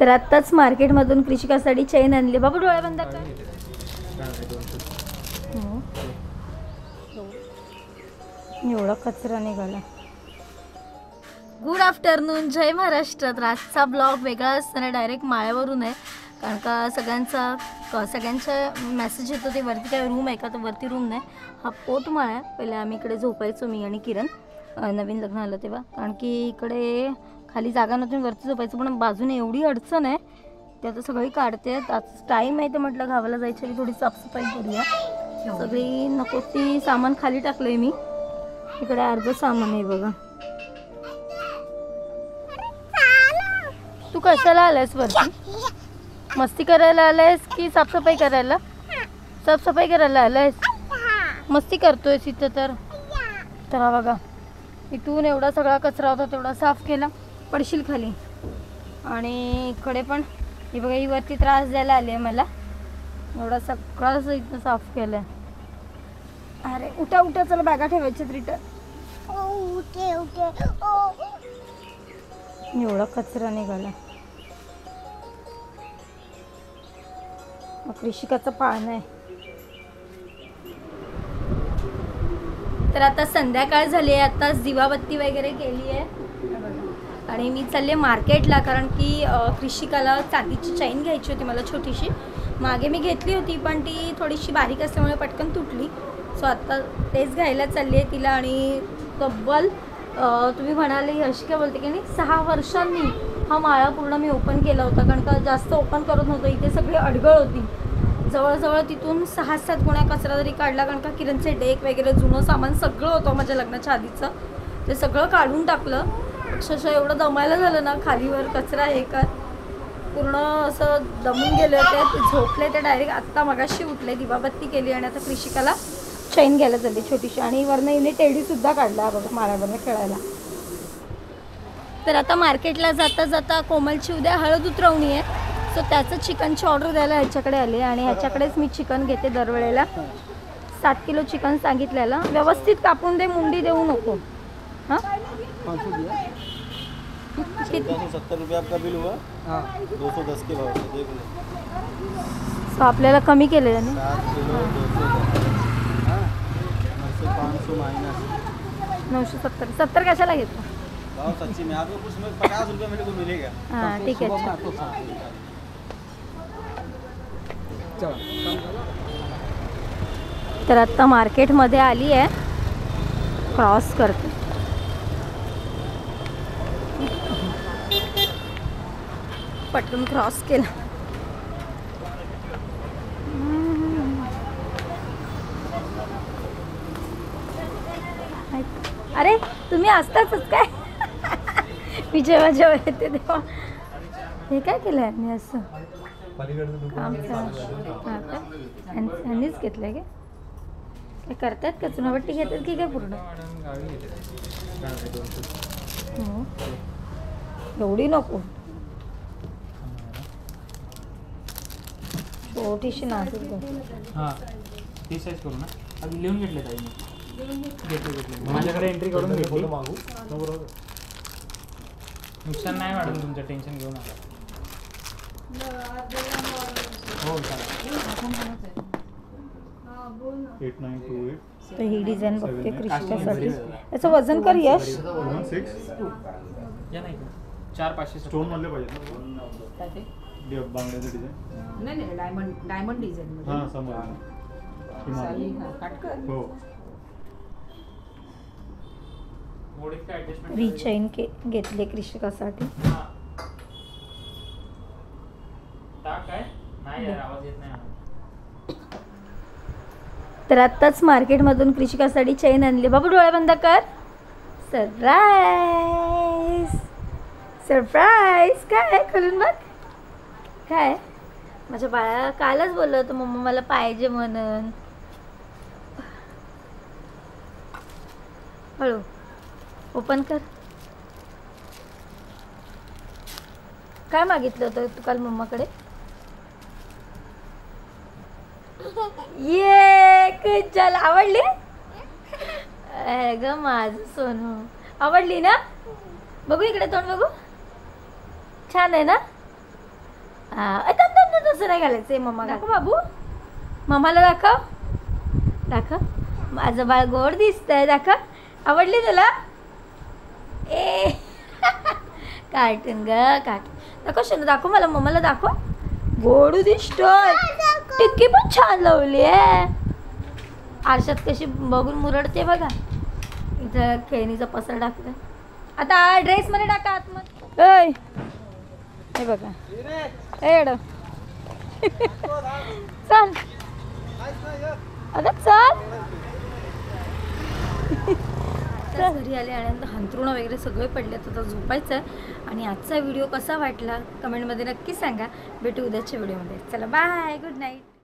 तर आत्ताच मार्केटमधून कृषिकासाठी चैन आणली. बाबू डोळे बंद कर. एवढा कचरा निघाला. गुड आफ्टरनून, जय महाराष्ट्र. तर आजचा ब्लॉग वेगळा असताना डायरेक्ट माळ्यावरून आहे, कारण का सगळ्यांचा मेसेज येतो ते वरती काय रूम आहे का, तर वरती रूम नाही, हा पोट माळा आहे. पहिले आम्ही इकडे झोपायचो, मी आणि किरण नवीन लग्न आलं तेव्हा, कारण की इकडे खाली जागा नव्हती, वरती झोपायचं. पण बाजूने एवढी अडचण आहे, ते आता सगळी काढते. आज टाईम आहे तर म्हटलं गावाला जायची आधी थोडी साफसफाई करूया. सगळी नको ती सामान खाली टाकलंय मी. इकडे अर्ध सामान आहे बघा. तू कशाला आलायस वरती? मस्ती करायला आलायस की साफसफाई करायला? साफसफाई करायला आलायस? मस्ती करतोयस इथं तर हा बघा, इथून एवढा सगळा कचरा होता तेवढा साफ केला. पडशील खाली. आणि इकडे पण हे बघा, ही वरती त्रास द्यायला आली आहे मला. एवढा सगळं इथं साफ केलं. अरे उठा उठा, चला बॅगा ठेवायच्यात रिटर्न. एवढा कचरा निघाला. कृषिकाचं पान आहे. तर आता संध्याकाळ झाली आहे, आताच दिवाबत्ती वगैरे केली आहे आणि मी चालले मार्केटला, कारण की कृषिकाला चांदीची चैन घ्यायची होती मला छोटीशी. मागे मी घेतली होती पण ती थोडीशी बारीक असल्यामुळे पटकन तुटली. सो आता तेच घ्यायला चालली आहे तिला. आणि तब्बल तुम्ही म्हणाले यश काय बोलते की नाही, 6 वर्षांनी हा माळा पूर्ण मी ओपन केला होता, कारण का जास्त ओपन करत नव्हतं. इथे सगळी अडगळ होती. जवळजवळ तिथून 6-7 गुण्या कचरा तरी काढला, कारण का किरणचे डेक वगैरे जुनं सामान सगळं होतं माझ्या लग्नाच्या आधीचं, ते सगळं काढून टाकलं. अक्षरशः एवढं दमायला झालं ना, खालीवर कचरा हे कर, पूर्ण असं दमून गेले होते. झोपले ते डायरेक्ट. आत्ता मगाशी उठले, दिवाबत्ती केली आणि आता कृषिकाला चैन घ्यायला चालली छोटीशी. आणि वरनं हिने टेडीसुद्धा काढला बघा माळ्यावरनं खेळायला. तर आता मार्केटला जाता जाता कोमलची उद्या हळद उतरवणी आहे, सो त्याचं चिकनची ऑर्डर द्यायला ह्याच्याकडे आले. आणि ह्याच्याकडेच मी चिकन घेते दरवेळेला. 7 किलो चिकन सांगितलेलं. व्यवस्थित कापून दे, मुंडी देऊ नको. हां 270 रुपये आपका बिल हुआ. हाँ 210 के भाव से देख लो. सो आपल्याला कमी केलेलं नाही. 7 किलो 210. हां 500 माइनस 970. 70 कशाला घेतो? भाव सच्ची में आपको कुछ में 50 रुपये मेरे को मिलेगा. हां ठीक आहे. तर आत्ता मार्केटमध्ये आली आहे, क्रॉस करते. पटकन क्रॉस केला. अरे तुम्ही असतातच काय? मी जेव्हा येते तेव्हा हे काय केलं आहे मी असं? यांनीच घेतलंय का? काय करतात का? चुनावट्टी घेतात की काय पूर्ण? एवढी नको, छोटीशी नाजूक. हां ती साईज करू ना. आधी लिहून घेतले ताई मी. घेतले माझ्याकडे एंट्री करून घेतली. नुकसान नाही मॅडम तुमचं, टेन्शन घेऊ नका. हो चालेल. 8928. तर ही डिझाईन बघते कृषिकासाठी. याचं वजन कर यश. 16 या नाही 4-500 स्टोन मधले पाहिजे. बांगड्याचं डिझाईन नाही डायमंड डिझाईन. हां समोर हो. रिचैन घेतले कृषिकासाठी. तर आत्ताच मार्केटमधून कृषिकासाठी चैन आणली. बाबू डोळे बंद कर. सरप्राईज काय खोलून बघ. काय माझ्या बाळा कालच बोललं होतं मम्मा मला पाहिजे म्हणून. हळू ओपन कर. काय मागितलं होतं तू काल मम्माकडे? ये चल आवडली ग माझं सोनू. आवडली ना? बघू इकडे तोंड बघू. छान आहे ना? तसं नाही घालायचं मम्मा दाखव बाबू मम्माला दाखव माझं बाळ गोड दिसतंय दाखव आवडली तुला ए कार्टून ग कार्टून दाखव शनू दाखव मला मम्माला दाखव गोडू दिसतोय टिक्की पण छान लावली आहे आरशात कशी बघून मुरडते बघा इथं खेळणीचा पसर टाकलं आता ड्रेसमध्ये टाका आतमध्ये हे बघा एड चल अगं चल घरी आले आणि हंतरुणं वगैरे सगळे पडले आता झोपायचं आहे आणि आजचा व्हिडिओ कसा वाटला कमेंटमध्ये नक्की सांगा भेटू उद्याच्या व्हिडिओमध्ये चला बाय गुड नाईट